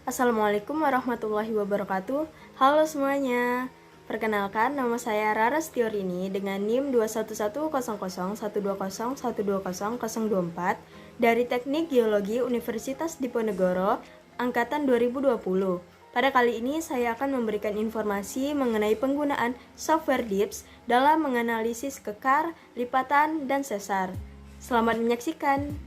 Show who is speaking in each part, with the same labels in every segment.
Speaker 1: Assalamualaikum warahmatullahi wabarakatuh. Halo semuanya. Perkenalkan, nama saya Rara Stiorini dengan NIM 21100120120120024 dari Teknik Geologi Universitas Diponegoro angkatan 2020. Pada kali ini saya akan memberikan informasi mengenai penggunaan software DIPS dalam menganalisis kekar, lipatan, dan sesar. Selamat menyaksikan.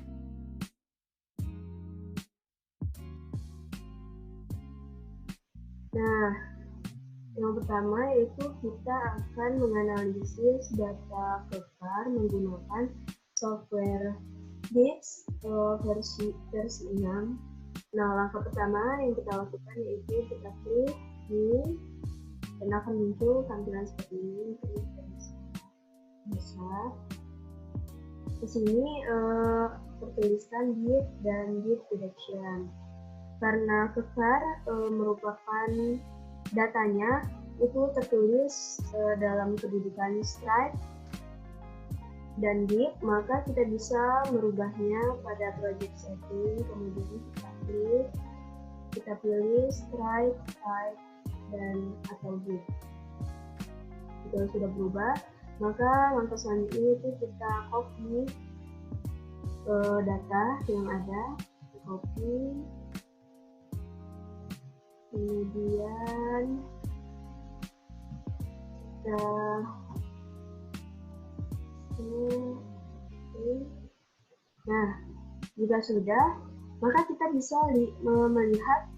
Speaker 2: Nah, yang pertama yaitu kita akan menganalisis data kekar menggunakan software DIPS versi 6. Nah, langkah pertama yang kita lakukan yaitu kita klik di dan akan muncul tampilan seperti ini. Klik bisa. Di sini tertuliskan DIP dan DIP detection. Karena kekar merupakan datanya itu tertulis dalam kedudukan stripe dan deep, maka kita bisa merubahnya pada project setting. Kemudian kita pilih stripe, type, dan atau deep. Jika sudah berubah, maka langkah selanjutnya itu kita copy data yang ada, copy. Kemudian nah, jika sudah, maka kita bisa melihat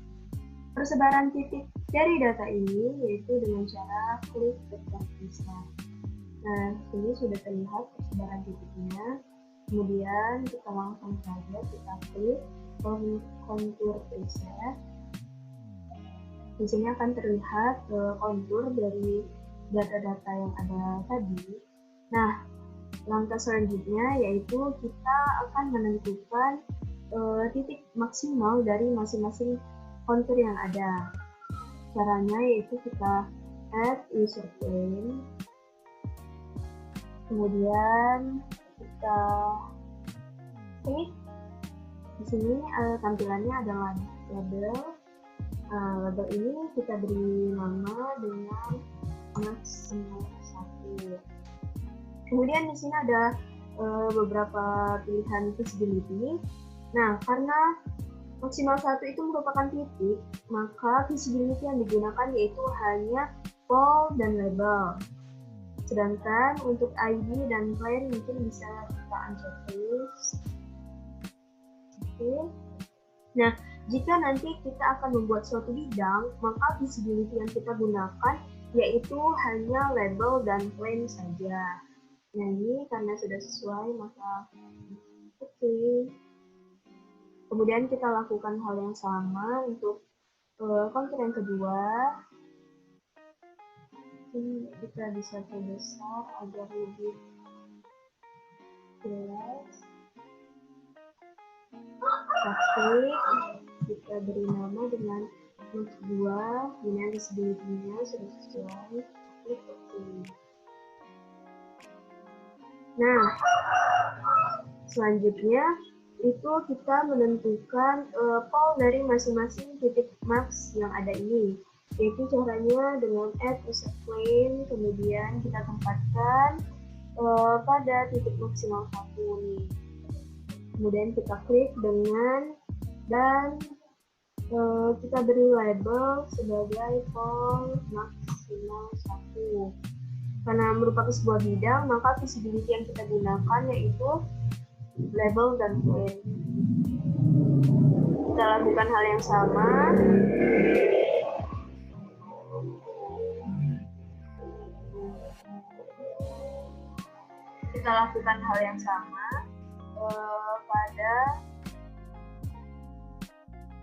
Speaker 2: persebaran titik dari data ini, yaitu dengan cara klik dekat bisa. Nah, sini sudah terlihat persebaran titiknya. Kemudian kita langsung saja kita klik kontur preset. Di sini akan terlihat kontur dari data-data yang ada tadi. Nah, langkah selanjutnya yaitu kita akan menentukan titik maksimal dari masing-masing kontur yang ada. Caranya yaitu kita add user plane, kemudian kita klik. Di sini tampilannya adalah label. Label ini kita beri nama dengan maksimal 1. Kemudian di sini ada beberapa pilihan visibility. Nah, karena maksimal 1 itu merupakan titik, maka visibility yang digunakan yaitu hanya pole dan label. Sedangkan untuk ID dan plane mungkin bisa kita uncheck list. Oke. Nah, jika nanti kita akan membuat suatu bidang, maka visibility yang kita gunakan yaitu hanya label dan plane saja. Nah, ini karena sudah sesuai, maka oke. Kemudian kita lakukan hal yang sama untuk kontur yang kedua. Ini kita bisa perbesar agar lebih jelas. Kita klik, kita beri nama dengan max 2, kemudian visibility-nya sudah sesuai, klik OK. Nah, selanjutnya itu kita menentukan pole dari masing-masing titik max yang ada ini, yaitu caranya dengan add user plane, kemudian kita tempatkan pada titik maksimal 1 nih. Kemudian kita klik dengan dan kita beri label sebagai pole maksimal 1. Karena merupakan sebuah bidang, maka visibility yang kita gunakan yaitu label dan plane. Kita lakukan hal yang sama. Kita lakukan hal yang sama pada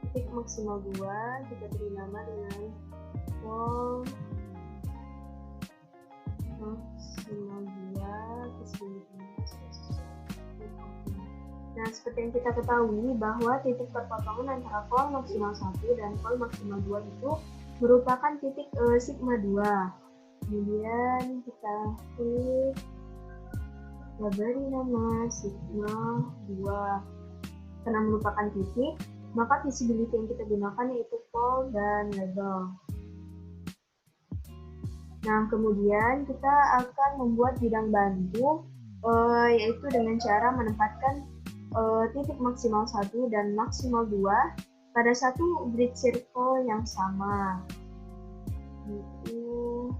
Speaker 2: titik maksimal 2, kita beri nama dengan pole maksimal 2, Nah, seperti yang kita ketahui bahwa titik perpotongan antara pole maksimal 1 dan pole maksimal 2 itu merupakan titik sigma 2. Kemudian kita klik, kita beri nama sigma 2. Karena merupakan titik, maka visibility yang kita gunakan yaitu pole dan label. Nah, kemudian kita akan membuat bidang bantu, yaitu dengan cara menempatkan titik maksimal 1 dan maksimal 2 pada satu grid circle yang sama. Itu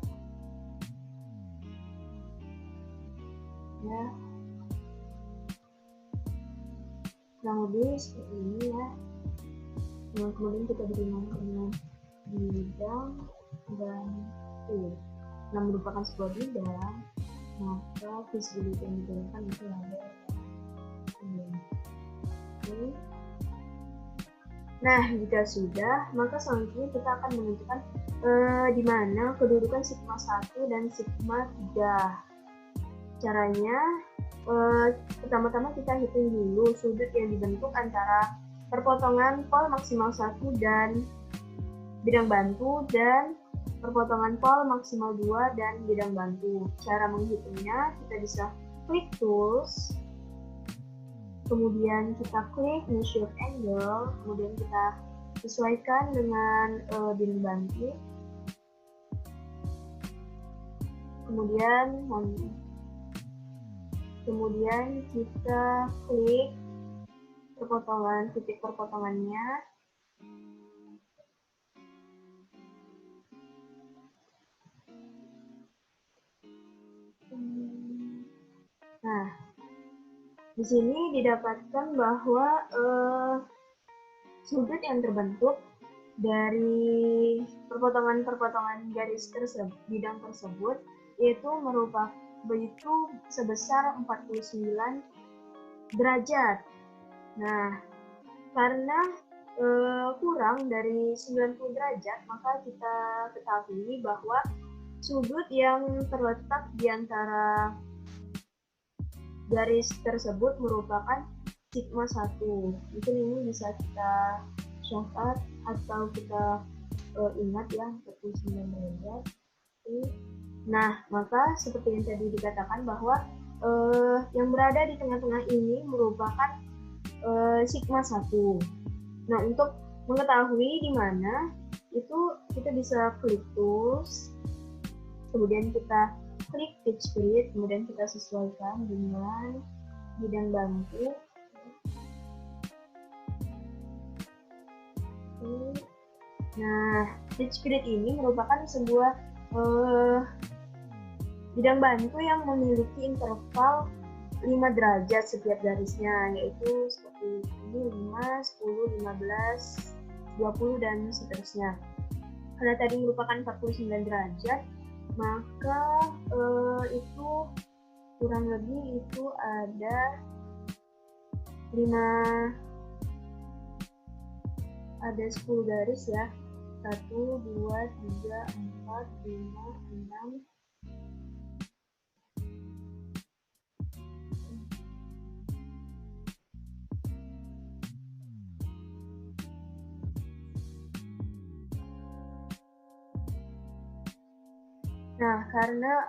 Speaker 2: ya, kurang lebih seperti ini ya. Nah, kemudian kita beri nama dengan bidang bantu. Nah, merupakan sebuah bidang, maka visibility yang digunakan itu ada. Oke. Nah, jika sudah, maka selanjutnya kita akan menentukan di mana kedudukan sigma 1 dan sigma 3. Caranya, pertama-tama kita hitung dulu sudut yang dibentuk antara perpotongan pol maksimal 1 dan bidang bantu dan perpotongan pol maksimal 2 dan bidang bantu. Cara menghitungnya, kita bisa klik tools, kemudian kita klik measure angle, kemudian kita sesuaikan dengan bidang bantu. Kemudian kita klik titik perpotongannya. Nah, di sini didapatkan bahwa sudut yang terbentuk dari perpotongan-perpotongan garis bidang tersebut itu sebesar 49 derajat. Nah, karena kurang dari 90 derajat, maka kita ketahui bahwa sudut yang terletak di antara garis tersebut merupakan sigma 1. Mungkin ini bisa kita catat atau kita ingat ya, 49 derajat. Nah, maka seperti yang tadi dikatakan bahwa yang berada di tengah-tengah ini merupakan sigma 1. Nah, untuk mengetahui di mana itu kita bisa klik tools, kemudian kita klik pitch grid, kemudian kita sesuaikan dengan bidang bantu. Nah, pitch grid ini merupakan sebuah bidang bantu yang memiliki interval 5 derajat setiap garisnya, yaitu seperti ini 5, 10, 15, 20, dan seterusnya. Karena tadi merupakan 49 derajat, maka itu kurang lebih itu ada 10 garis ya. 1, 2, 3, 4, 5, 6. Nah, karena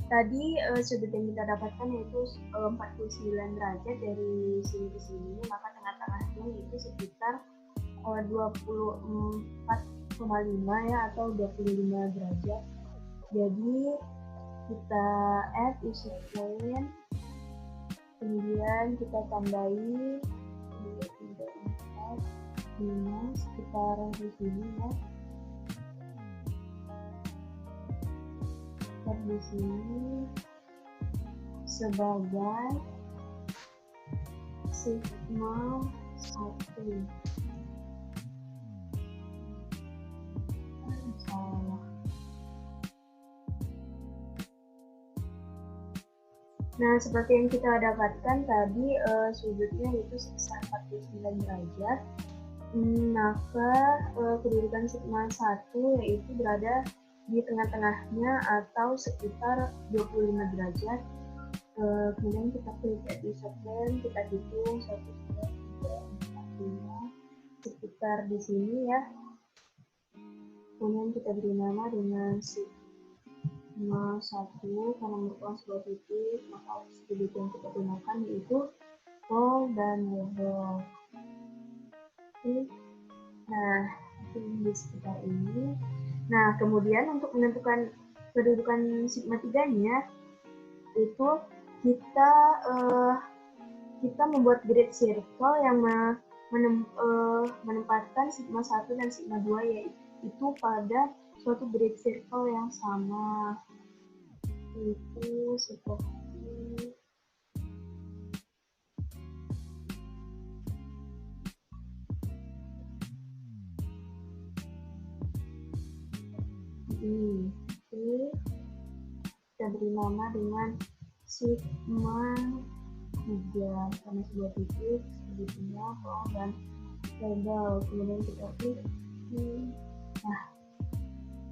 Speaker 2: tadi sudut yang kita dapatkan yaitu 49 derajat dari sini ke sini, maka tengah-tengahnya itu sekitar 24,5 ya, atau 25 derajat. Jadi kita add user point, kemudian kita tambahi 5 sekitar di sini ya. Di sini sebagai sigma 1. Nah, seperti yang kita dapatkan tadi sudutnya itu sebesar 49 derajat. Maka kedudukan sigma 1 yaitu berada di tengah-tengahnya atau sekitar 25 derajat. Kemudian kita klik edit segmen, kita hitung 1, 2, 3, 4, 5 sekitar di sini ya. Kemudian kita beri nama dengan sigma 1 karena merupakan sebuah titik, maka sudut yang kita gunakan yaitu pol, dan label. Nah, di sekitar ini. Nah, kemudian untuk menentukan kedudukan sigma 3-nya, itu kita membuat grid circle yang menempatkan sigma 1 dan sigma 2 yaitu pada suatu grid circle yang sama. Itu seperti ini. Kita beri nama dengan sigma 3 karena sebuah titik, segitiga, pol, dan label. Kemudian kita klik. Nah,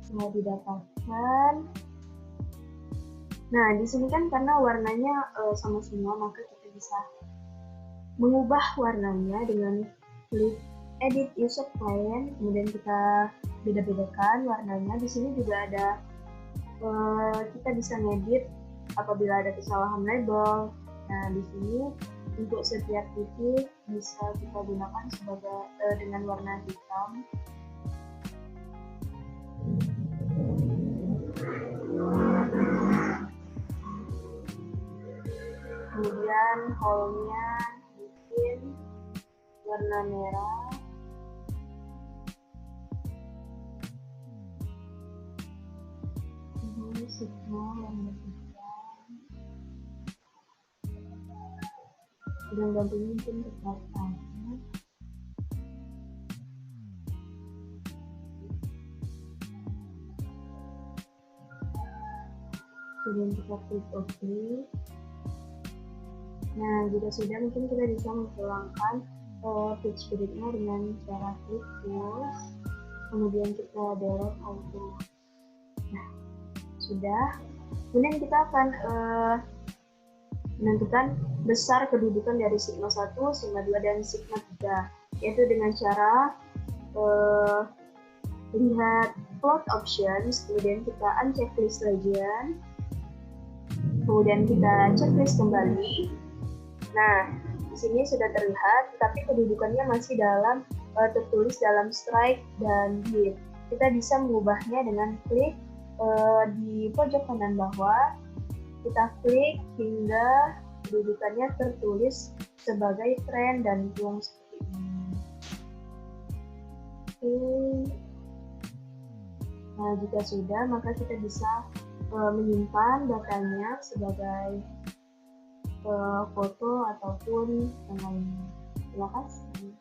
Speaker 2: setelah didapatkan. Nah, di sini kan karena warnanya sama semua, maka kita bisa mengubah warnanya dengan klik edit user plane, kemudian kita beda-bedakan warnanya. Di sini juga ada kita bisa ngedit apabila ada kesalahan label. Nah, di sini untuk setiap titik bisa kita gunakan sebagai dengan warna hitam. Kemudian hole-nya bikin warna merah. Ini sigma warna hitam. Dan gantinya mungkin kekuatan. Kemudian kita klik OK. Nah, jika sudah, mungkin kita bisa menghilangkan page grid-nya dengan cara klik tools, kemudian kita delete auto. Nah, sudah. Kemudian kita akan menentukan besar kedudukan dari sigma 1, sigma 2, dan sigma 3, yaitu dengan cara lihat plot options, kemudian kita unchecklist legend, kemudian kita checklist kembali. Nah, di sini sudah terlihat, tapi kedudukannya masih tertulis dalam strike dan hit. Kita bisa mengubahnya dengan klik di pojok kanan bawah. Kita klik hingga kedudukannya tertulis sebagai trend dan tuang seperti ini. Nah, jika sudah, maka kita bisa menyimpan datanya sebagai foto ataupun yang lainnya. Terima kasih.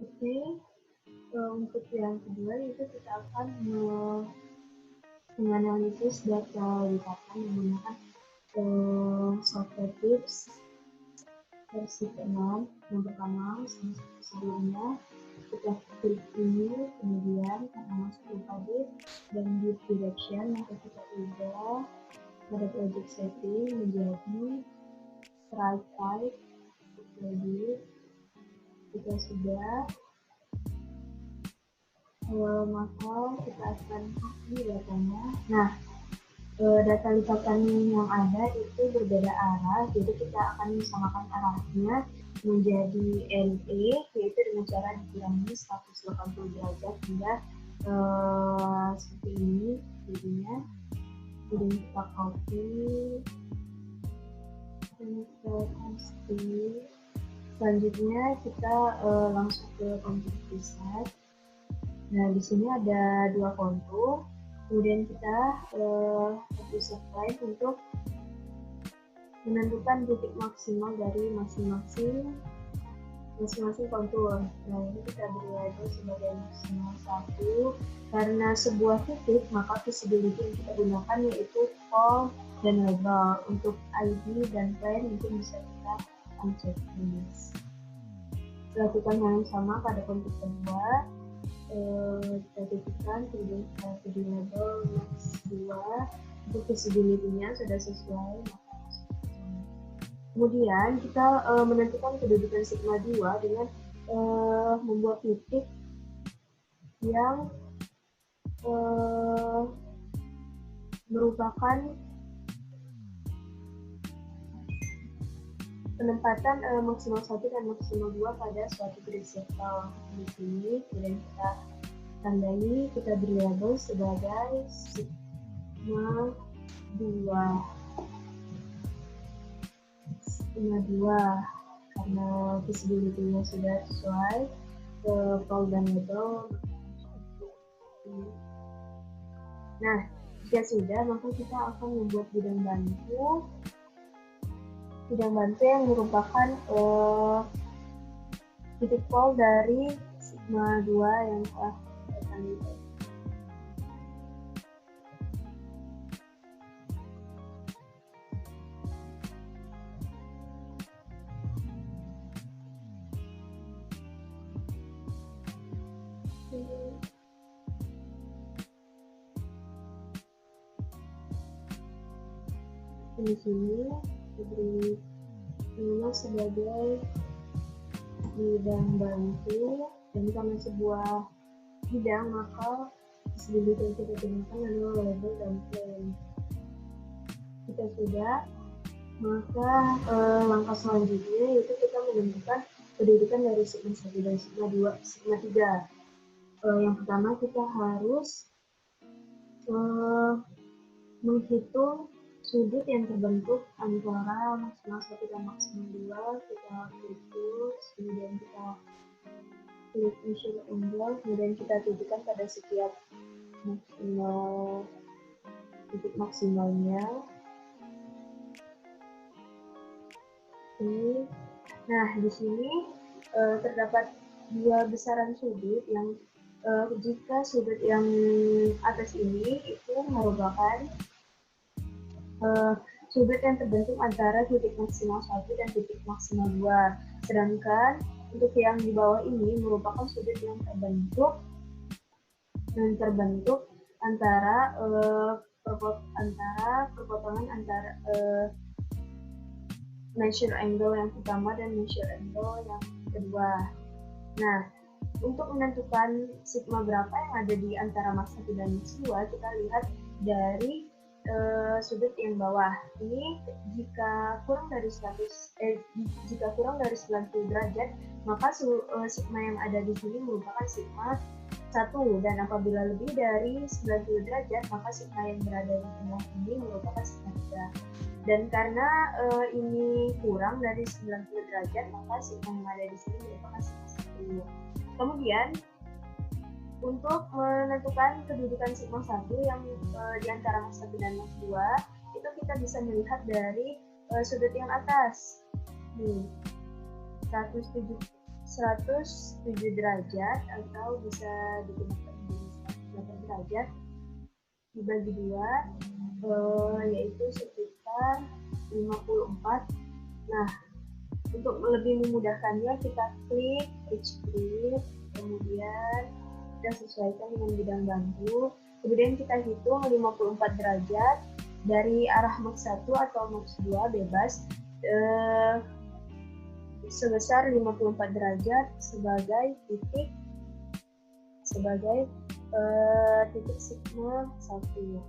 Speaker 2: Oke, untuk yang kedua itu kita akan menganalisis data liputan menggunakan software tips versi ke-6. Yang pertama, sebelumnya kita klik ini, kemudian karena masuk lupa div dan div direction, maka kita ubah pada project setting menjadi strike type. Jadi jika sudah, maka kita akan copy datanya. Nah, data lipatan yang ada itu berbeda arah, jadi kita akan disamakan arahnya menjadi NE, yaitu dengan cara dikurangi 180 derajat hingga seperti ini jadinya. Kemudian kita copy dan kita paste. Selanjutnya kita langsung ke kontur preset. Nah, di sini ada dua kontur. Kemudian kita user plane untuk menentukan titik maksimal dari masing-masing kontur. Nah, ini kita beri label sebagai maksimal 1. Karena sebuah titik, maka visibility yang kita gunakan yaitu pol dan label. Untuk ID dan plane mungkin bisa kita unchecklist. Lakukan hal yang sama pada kontur kedua. Kita titikkan, kemudian kita beri label max 2. Untuk visibility-nya sudah sesuai, maka masuk. Kemudian kita menentukan kedudukan sigma 2 dengan membuat titik yang merupakan penempatan maksimal 1 dan maksimal 2 pada suatu grid circle. Di sini kemudian kita tandai, kita beri label sebagai sigma 2. Sigma 2 karena visibility-nya sudah sesuai ke Paul dan label. Nah, jika sudah, maka kita akan membuat bidang bantu. Bidang bantu yang merupakan titik pol dari sigma 2 yang telah kita tandai. Di sini diberi nama sebagai bidang bantu, dan karena sebuah bidang maka visibility yang kita gunakan adalah label dan plane. Jika sudah, maka langkah selanjutnya yaitu kita menentukan kedudukan dari sigma 1 dan sigma 2, sigma 3. Yang pertama kita harus menghitung sudut yang terbentuk antara maksimal 1 dan maksimal 2. Kita klik tools, kemudian kita klik measure angle, kemudian kita titikkan pada setiap maksimal titik maksimalnya. Oke. Nah, di sini terdapat dua besaran sudut yang jika sudut yang atas ini itu merupakan sudut yang terbentuk antara titik maksimal 1 dan titik maksimal 2. Sedangkan untuk yang di bawah ini merupakan sudut yang terbentuk antara perpotongan antara measure angle yang pertama dan measure angle yang kedua. Nah, untuk menentukan sigma berapa yang ada di antara max 1 dan max 2, kita lihat dari sudut yang bawah. Ini jika kurang dari 90 derajat, maka sigma yang ada di sini merupakan sigma 1, dan apabila lebih dari 90 derajat, maka sigma yang berada di tengah ini merupakan sigma 3. Dan karena ini kurang dari 90 derajat, maka sigma yang ada di sini merupakan sigma 1. Kemudian untuk menentukan kedudukan sigma 1 yang di antara max 1 dan max 2, itu kita bisa melihat dari sudut yang atas. Nih, 107 derajat, atau bisa digunakan menjadi 108 derajat dibagi 2, yaitu sekitar 54. Nah, untuk lebih memudahkannya, kita klik Edge Grid, kemudian kita sesuaikan dengan bidang bantu, kemudian kita hitung 54 derajat dari arah max 1 atau max 2 bebas sebesar 54 derajat sebagai titik sigma 1.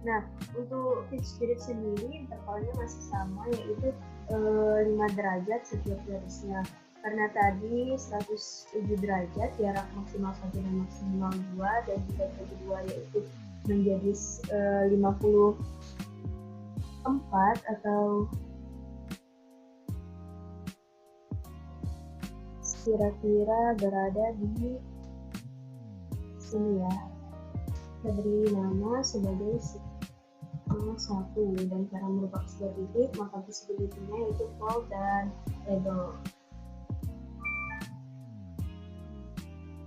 Speaker 2: Nah, untuk pitch grid sendiri intervalnya masih sama, yaitu 5 derajat setiap garisnya. Karena tadi 107 derajat jarak maksimal 1 dan maksimal 2, dan dibagi 2 yaitu menjadi 54, atau kira-kira berada di sini ya. Kita beri nama sebagai sigma 1, dan cara merubah sebuah titik, maka visibility-nya yaitu pole dan label.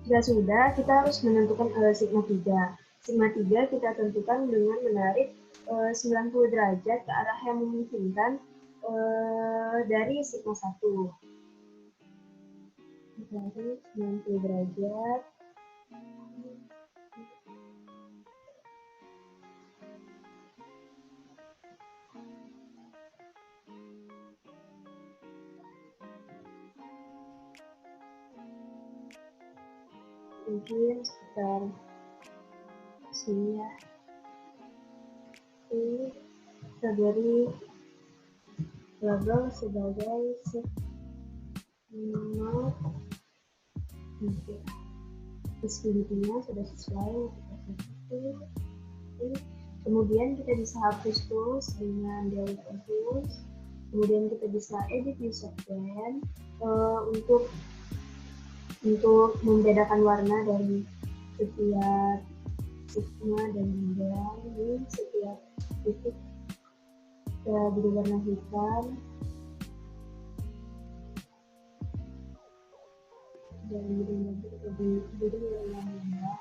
Speaker 2: Jika sudah, kita harus menentukan sigma 3. Sigma 3 kita tentukan dengan menarik 90 derajat ke arah yang memungkinkan dari sigma 1. garis 90 derajat. Mungkin sekitar sini ya. Ini kita beri label sebagai not oke. Visibility-nya sudah sesuai, kita ketik. Kemudian kita bisa hapus tools dengan delete tools. Kemudian kita bisa edit user plan untuk membedakan warna dari setiap sigma dan bidang. Ini setiap titik kita beri warna hitam dan beri warna merah.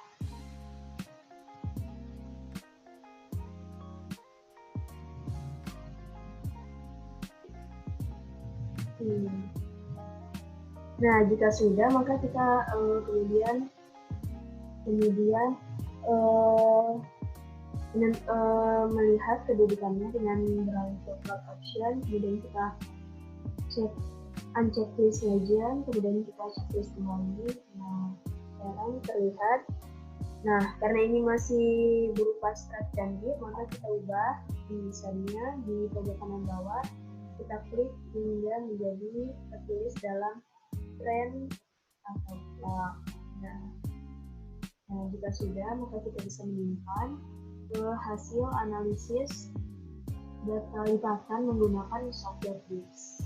Speaker 2: Nah, jika sudah, maka kita kemudian melihat kedudukannya dengan beralih ke cloud option. Kemudian kita uncheck list legend, kemudian kita checklist kembali. Nah, sekarang terlihat. Nah, karena ini masih berupa strat dan grid, maka kita ubah tulisannya di pojok kanan bawah. Kita klik hingga menjadi tertulis dalam trend atau plug. Nah, jika sudah, maka kita bisa menyimpan ke hasil analisis data lipatan menggunakan software disk.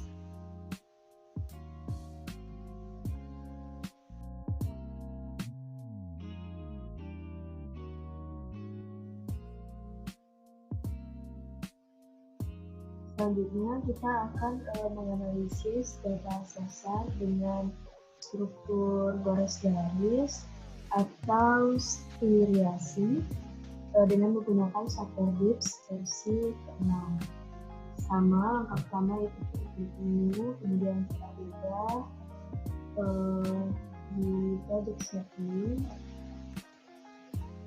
Speaker 2: Selanjutnya kita akan menganalisis data sesar dengan struktur garis-garis atau steriasi dengan menggunakan software disk versi ke-6. Sama, langkah pertama itu dulu, kemudian kita ubah di project setting,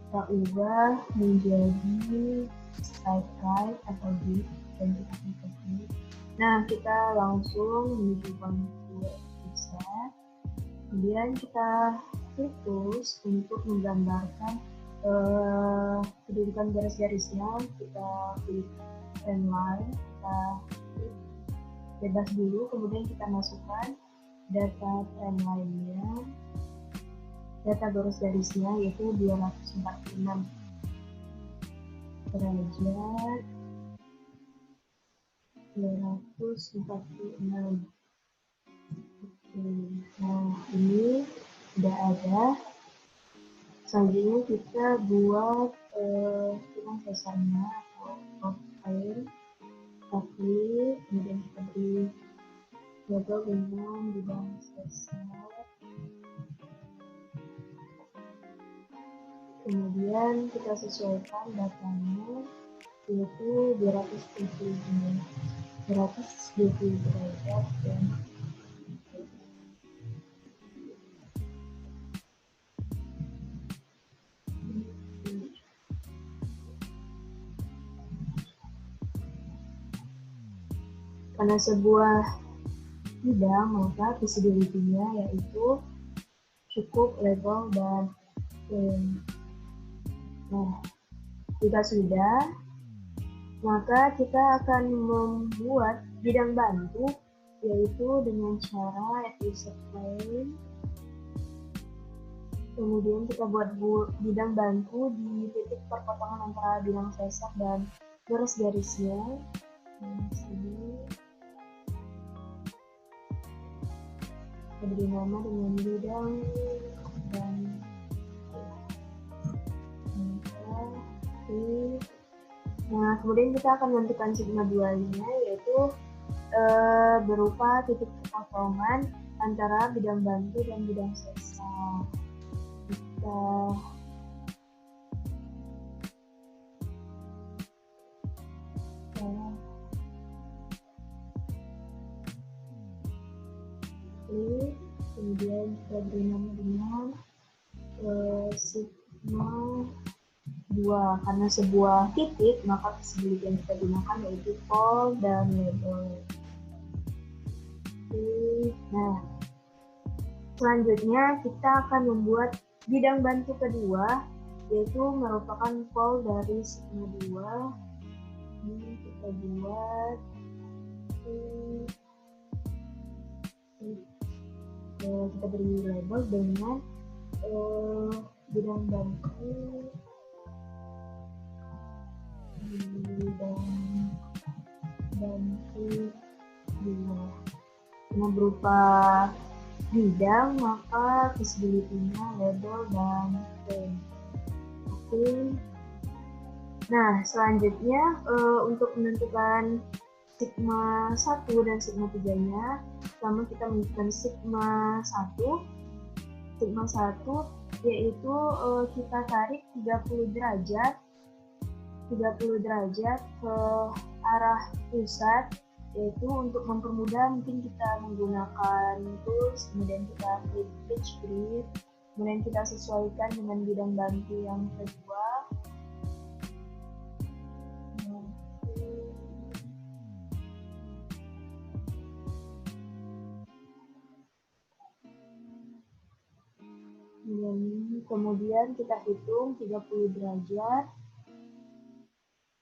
Speaker 2: kita ubah menjadi site right atau disk dan kita klik. Nah, kita langsung menuju kontur preset. Kemudian kita klik tools untuk menggambarkan kedudukan garis-garisnya. Kita klik trendline, kita klik bebas dulu, kemudian kita masukkan data trendline-nya, data garis-garisnya yaitu 246 derajat, 246. Nah, ini sudah ada. Selanjutnya kita buat bidang sesarnya atau profile. Tapi kemudian kita beri label dengan bidang sesar. Kemudian kita sesuaikan datanya yaitu 220 derajat dan karena sebuah bidang maka visibility-nya yaitu cukup level dan nah, jika sudah, maka kita akan membuat bidang bantu yaitu dengan cara add user plane. Kemudian kita buat bidang bantu di titik perpotongan antara bidang sesar dan garis-garisnya. Sini kita beri nama dengan bidang dan nah, kemudian kita akan menentukan sigma 2-nya yaitu berupa titik perpotongan antara bidang bantu dan bidang sesar. Kita klik, kemudian kita beri nama dengan sigma 2. Karena sebuah titik, maka visibility yang kita gunakan yaitu pole dan label. Nah, selanjutnya kita akan membuat bidang bantu kedua, yaitu merupakan pole dari sigma 2. Ini kita buat kita beri label dengan bidang bantu dua. Karena berupa bidang, maka visibility-nya label dan frame. Oke. Nah, selanjutnya untuk menentukan sigma 1 dan sigma 3-nya, pertama kita menentukan sigma 1. Sigma 1 yaitu kita tarik 30 derajat ke arah pusat, yaitu untuk mempermudah mungkin kita menggunakan tools, kemudian kita klik pitch grid, kemudian kita sesuaikan dengan bidang bantu yang kedua. Kemudian kita hitung 30 derajat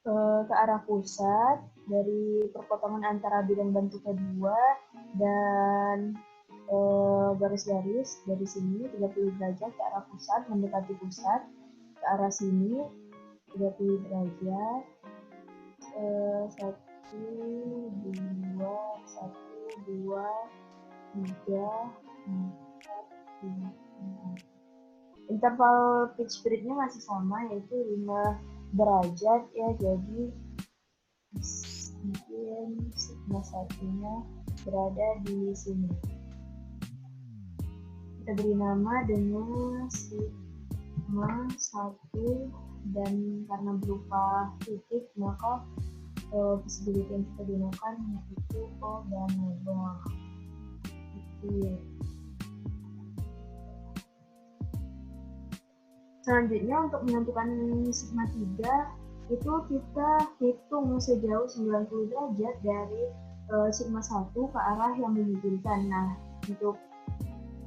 Speaker 2: ke arah pusat dari perpotongan antara bidang bantu kedua dan garis-garis dari sini 30 derajat ke arah pusat, mendekati pusat, ke arah sini 30 derajat, 1, 2, 3, 4, 5. Interval pitch grid-nya masih sama, yaitu 5 derajat ya, jadi mungkin sigma 1-nya berada di sini. Kita beri nama dengan sigma 1, dan karena berupa titik, maka visibility yang kita gunakan yaitu O dan label. Selanjutnya untuk menentukan sigma 3 itu kita hitung sejauh 90 derajat dari sigma 1 ke arah yang memungkinkan. Nah, untuk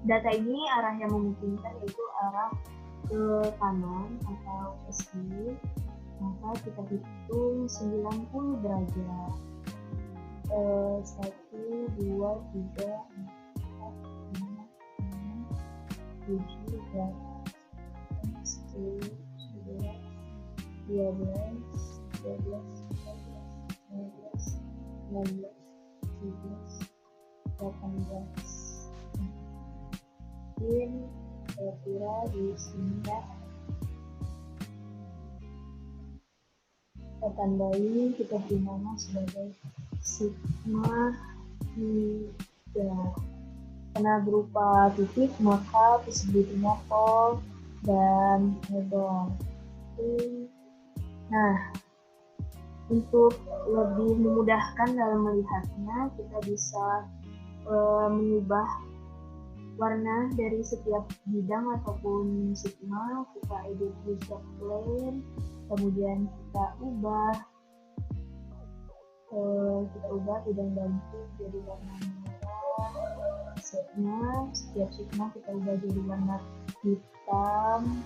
Speaker 2: data ini arah yang memungkinkan yaitu arah ke kanan atau ke sini, maka kita hitung 90 derajat. 1, 2, 3, 4, 5, 6, 7, 8, 10, 11, 12, 13, 14, 15, 16, 17, 18. Mungkin kira-kira di sini ya. Kita tandai, kita beri nama sebagai sigma 3. Karena berupa titik, maka visibility-nya pole dan label. Nah, untuk lebih memudahkan dalam melihatnya, kita bisa mengubah warna dari setiap bidang ataupun sigma. Kita edit user plane, kemudian kita ubah bidang bantu jadi warna merah. Setiap sigma kita ubah jadi warna hitam.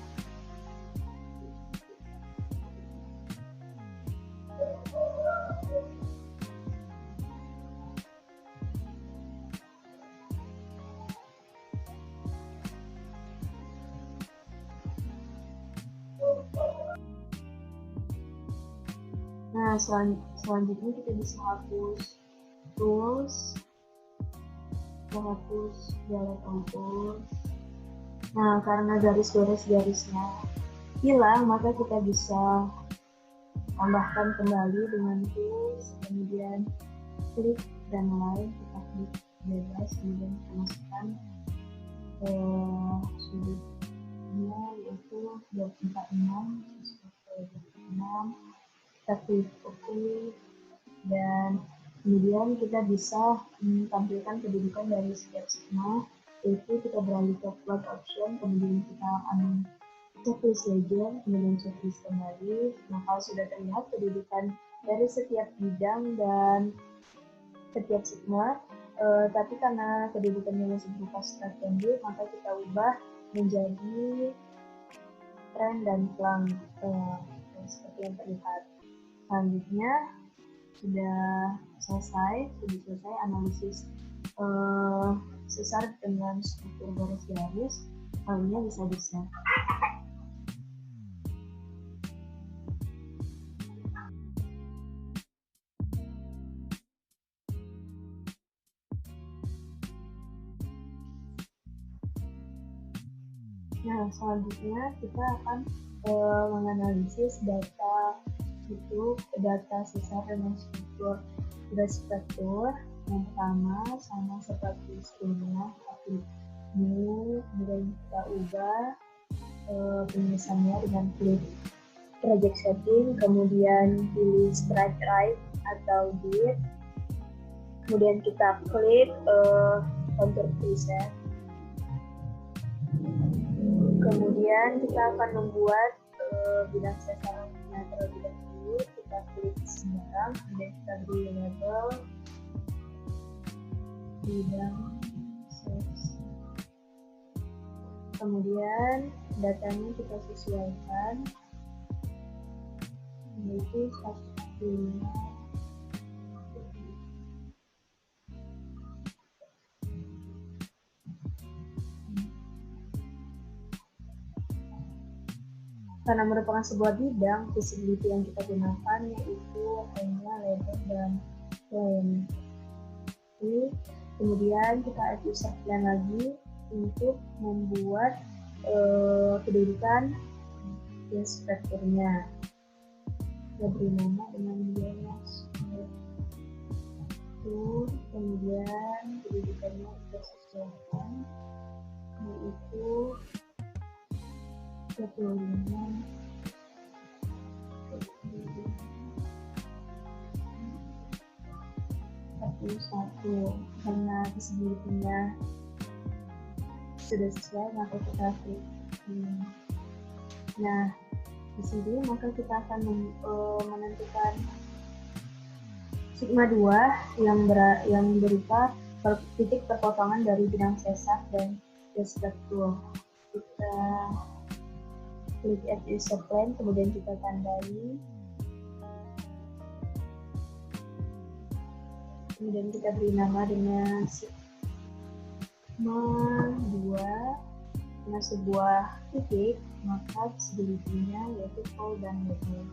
Speaker 2: Nah, selanjutnya kita bisa hapus tools, hapus garis kompos. Nah, karena garisnya hilang, maka kita bisa tambahkan kembali dengan tools, kemudian klik dan lain, kita klik bebas, kemudian kita masukkan sudutnya yaitu 246, kita klik OK, dan kemudian kita bisa tampilkan kedudukan dari setiap sigma. yaitu kita beralih ke plot option, kemudian kita ambil checklist legend, kemudian checklist kembali. Nah, kalau sudah terlihat kedudukan dari setiap bidang dan setiap sigma, tapi karena kedudukannya masih berupa start dan build, maka kita ubah menjadi trend dan plank, seperti yang terlihat. Selanjutnya sudah selesai analisis sesar dengan struktur garis-garis, filenya bisa di-save. Nah, selanjutnya kita akan menganalisis data sesar dengan struktur garis-struktur. Yang pertama sama seperti sebelumnya, tapi ini kemudian kita ubah penulisannya dengan klik project setting, kemudian pilih sprite right atau grid, kemudian kita klik contour preset. Kemudian kita akan membuat bidang sesarnya terlebih dahulu. Kita klik sembarang, kemudian kita beri label bidang sesar. Kemudian datanya kita sesuaikan, yaitu 1,5. Karena merupakan sebuah bidang, visibility yang kita gunakan yaitu hanya label dan claim. Kemudian kita add user plan lagi untuk membuat kedudukan strukturnya. Kita beri nama dengan bias. Kemudian kedudukannya kita sesuaikan, yaitu 35 41. Karena visibility-nya sudah sesuai, maka kita klik. Nah, di sini maka kita akan menentukan sigma 2 yang berupa titik perpotongan dari bidang sesar dan struktur. Kita klik add user plan, kemudian kita tandai, kemudian kita beri nama dengan sigma 2 dengan sebuah titik, maka visibility-nya yaitu full dan label.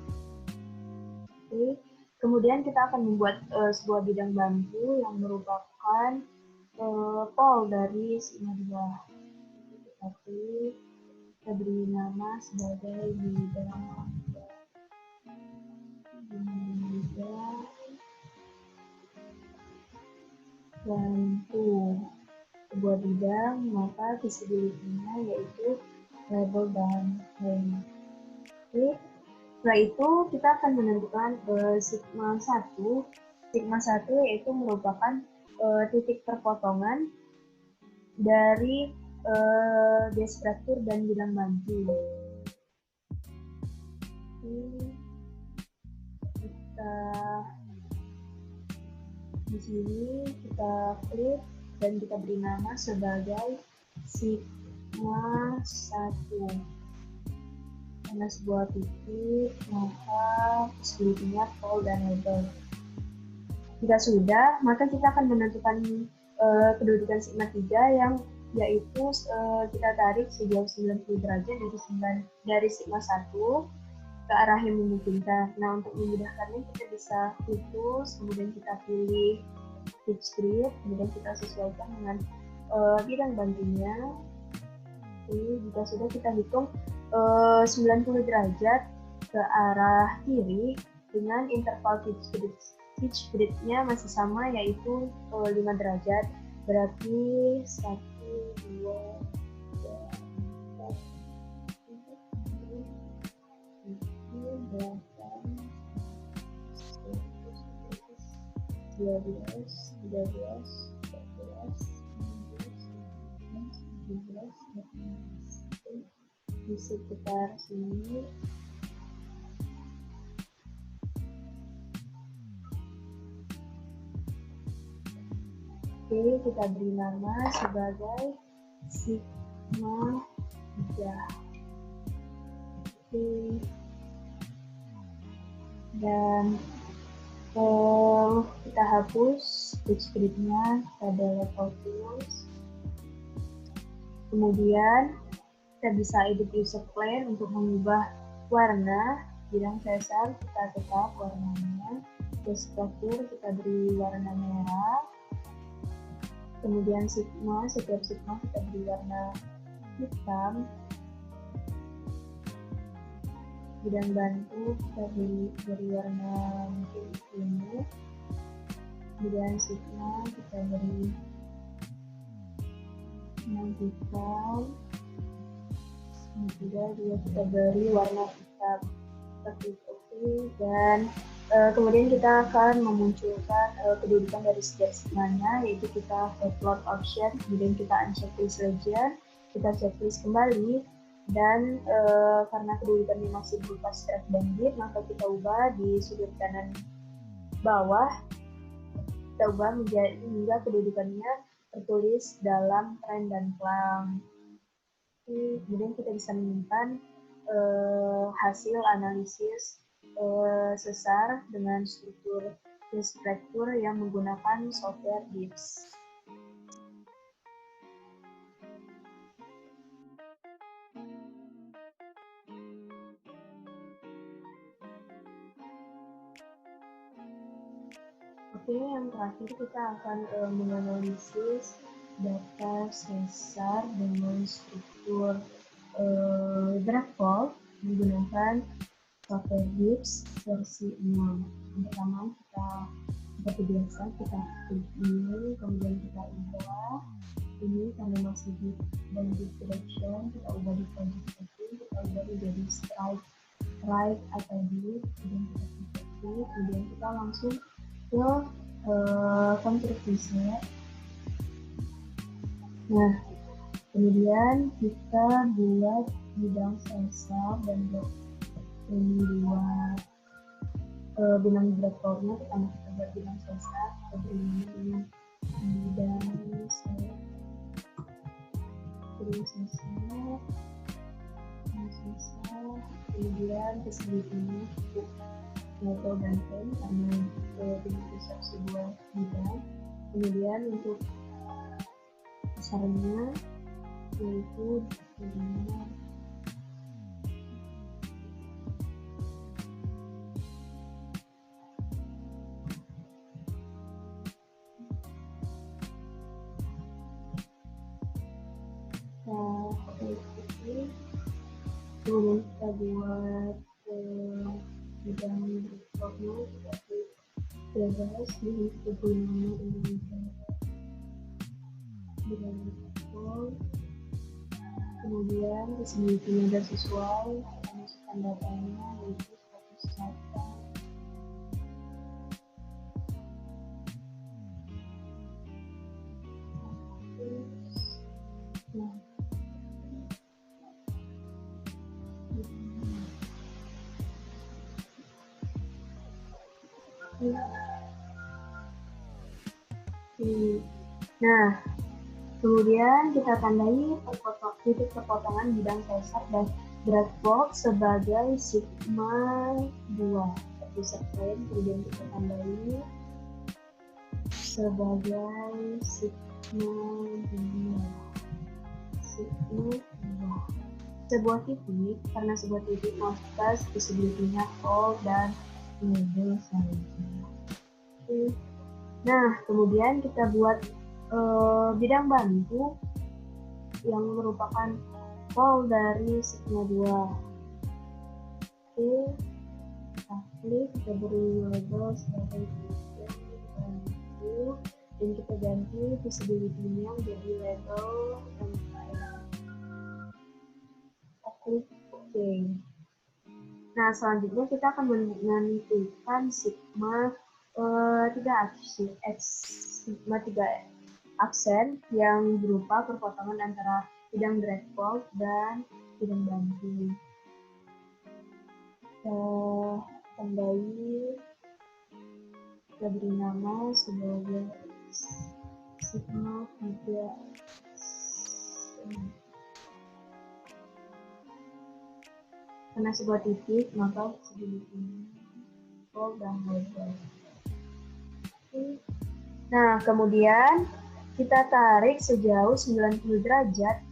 Speaker 2: Oke. Kemudian kita akan membuat sebuah bidang bantu yang merupakan pol dari sigma 2. Tapi kita beri nama sebagai bidang bantu sebuah bidang, maka visibility-nya yaitu label dan claim. Oke. Setelah itu kita akan menentukan sigma 1. Sigma 1 yaitu merupakan titik perpotongan dari struktur dan bidang bantu. Kita di sini kita klik dan kita beri nama sebagai sigma 1. Karena sebuah titik, maka visibility-nya full dan label. Jika sudah, maka kita akan menentukan kedudukan sigma 3 yang yaitu kita tarik sejauh 90 derajat dari sigma 1 ke arah yang memungkinkan. Nah, untuk memudahkannya kita bisa putus, kemudian kita pilih pitch grid, kemudian kita sesuaikan dengan bidang bantunya. Jika sudah, kita hitung 90 derajat ke arah kiri dengan interval pitch grid-nya masih sama, yaitu 5 derajat. Berarti 1, 2, 3, 4, 5, 6, 7, 8, 9, 10, 11, 12, 13, 14, 15, 16, di sekitar sini. Oke, kita beri nama sebagai sigma 3. Oke. Dan kita hapus script-nya pada level tools. Kemudian kita bisa edit user plane untuk mengubah warna bidang sesar, kita tetap warnanya. Ke struktur kita beri warna merah. Kemudian sigma, setiap sigma kita beri warna hitam. Bidang bantu kita beri warna mungkin ungu. Kemudian sigma kita beri warna hitam. Kemudian juga kita beri warna hitam seperti itu. Dan kemudian kita akan memunculkan kedudukan dari setiap sigmanya, yaitu kita plot option, kemudian kita unchecklist legend, kita checklist kembali, dan karena kedudukannya masih berupa strap dan grid, maka kita ubah di sudut kanan bawah, kita ubah menjadi hingga kedudukannya tertulis dalam trend dan clamp. Kemudian kita bisa menyimpan hasil analisis sesar dengan struktur yang menggunakan software DIPS. Oke, yang terakhir kita akan menganalisis data sesar dengan struktur graph menggunakan software DIPS versi 6. Yang pertama kita seperti biasa kita klik ini, kemudian kita ubah ini karena masih di dan di selection, kita ubah di project setting, kita ubah menjadi strike right atau di, kemudian kita klik, kemudian kita langsung ke konstruksi set. Nah, kemudian kita buat bidang sesar dan blok ini dua bidang vektornya. Pertama kita buat bidang sesar, kita beri dengan bidang sesar, kemudian kesebutnya cukup level dan pen karena bisa sebuah bidang. Kemudian untuk besarnya yaitu dengan kemudian kita buat bidang berikutnya seperti bebas di kegunaan dengan bidang berikut. Kemudian disebutnya sudah sesuai, kita masukkan datanya yaitu status data. Nah, nah, kemudian kita tandai titik perpotongan bidang sesar dan drag box sebagai sigma 2 seperti sekuen. Kemudian kita tandai sebagai sigma 2. Sebuah titik, karena sebuah titik maka visibility-nya full dan label saja. Nah, kemudian kita buat bidang bantu yang merupakan pol dari sigma 2. Oke, kita klik, kita beri label sebagai bantu, dan kita ganti visibility-nya menjadi label MKM. Oke. Nah, selanjutnya kita akan menentukan sigma 3 aksen yang berupa perpotongan antara bidang drag fault, dan bidang banting. Tandai kita beri nama sebagai sigma 3. Karena sebuah titik, maka segini ini fault dan level. Nah, kemudian kita tarik sejauh 90 derajat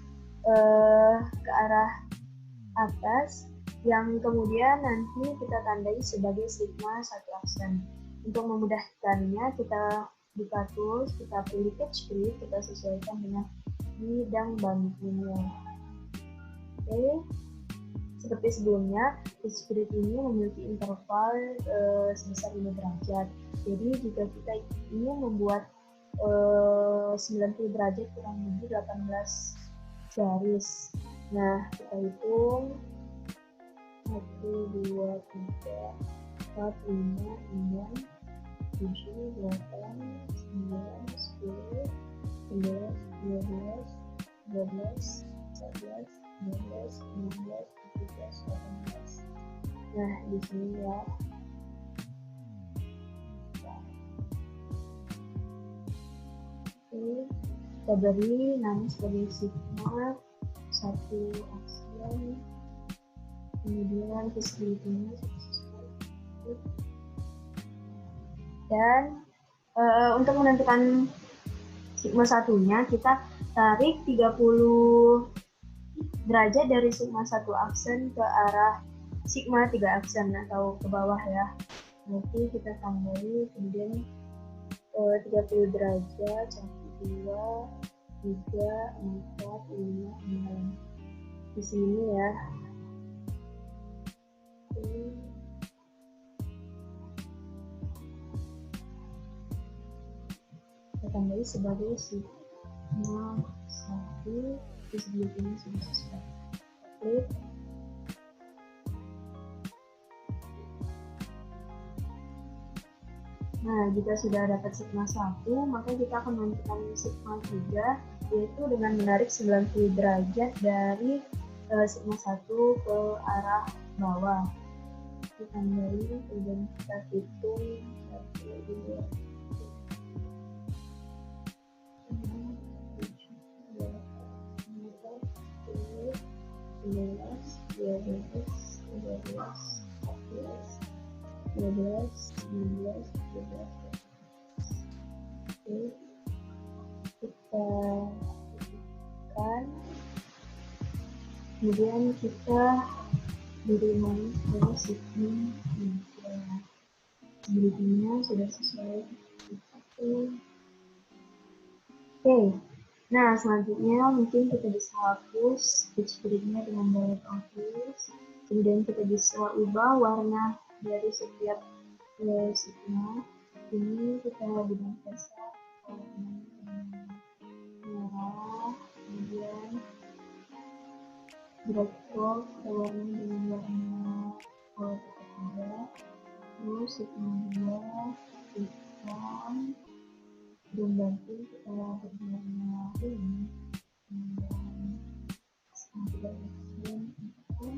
Speaker 2: ke arah atas, yang kemudian nanti kita tandai sebagai sigma 1 aksen. Untuk memudahkannya, kita buka tools, kita pilih catch grid, kita sesuaikan dengan bidang bantingnya. Oke, seperti sebelumnya, catch grid ini memiliki interval sebesar 5 derajat. Jadi jika kita ingin membuat 90 derajat kurang lebih 18 garis. Nah, kita hitung 1, 2, 3, 4, 5, 6, 7, 8, 9, 10, 11, 12, 13, 14, 15, 16, 17, 18. Nah, di sini ya. Oke, kita beri nama sebagai sigma 1 aksen, kemudian visibility-nya dan untuk menentukan sigma satunya kita tarik 30 derajat dari sigma 1 aksen ke arah sigma 3 aksen atau ke bawah ya. Nanti kita tandai kemudian 30 derajat 1, 2, 3, 4, 5, 6 di sini ya. Kita tandai sebagai sigma 1, visibility-nya sudah sesuai. Klik. Nah, jika sudah dapat sigma 1, maka kita akan menentukan sigma 3, yaitu dengan menarik 90 derajat dari sigma 1 ke arah bawah. Kita tandai, kemudian kita hitung 1, 2, 11, 12, 13, 14, 15, 16, 17. Oke, kita tekan, kemudian kita beri nama sebagai sigma 3. Visibility-nya sudah sesuai. Oke, nah selanjutnya mungkin kita bisa hapus catch grid-nya dengan direct office. Kemudian kita bisa ubah warna dari setiap sigma. Ini kita bidang dasar warna merah, kemudian drag fault kita warna dengan warna ketiga, terus sigma 2 hitam, dan banting kita berwarna ini, kemudian sampai hitam.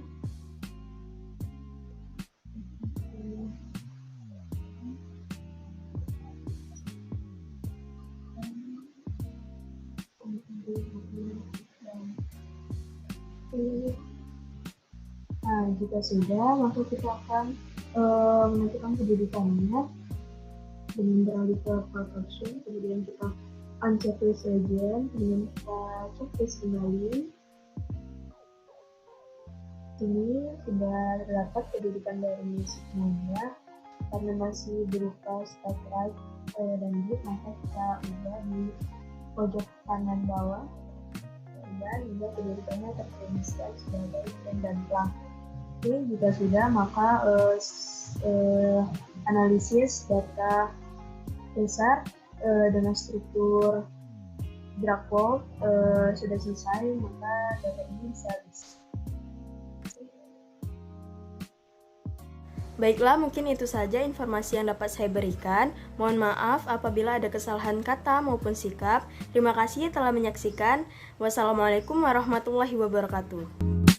Speaker 2: Nah, jika sudah, maka kita akan menentukan kedudukannya dengan beralih ke proportion, kemudian kita unchecklist region, kemudian kita checklist kembali. Ini sudah terdapat kedudukan dari sigma-nya. Karena masih berupa start right dan grid, maka kita ubah di pojok kanan bawah dan juga kedudukannya terdefinisikan sebagai trend dan plank. Oke, jika sudah, maka analisis data dasar dengan struktur drag fault sudah selesai, maka data ini bisa
Speaker 1: Baiklah, mungkin itu saja informasi yang dapat saya berikan. Mohon maaf apabila ada kesalahan kata maupun sikap. Terima kasih telah menyaksikan. Wassalamualaikum warahmatullahi wabarakatuh.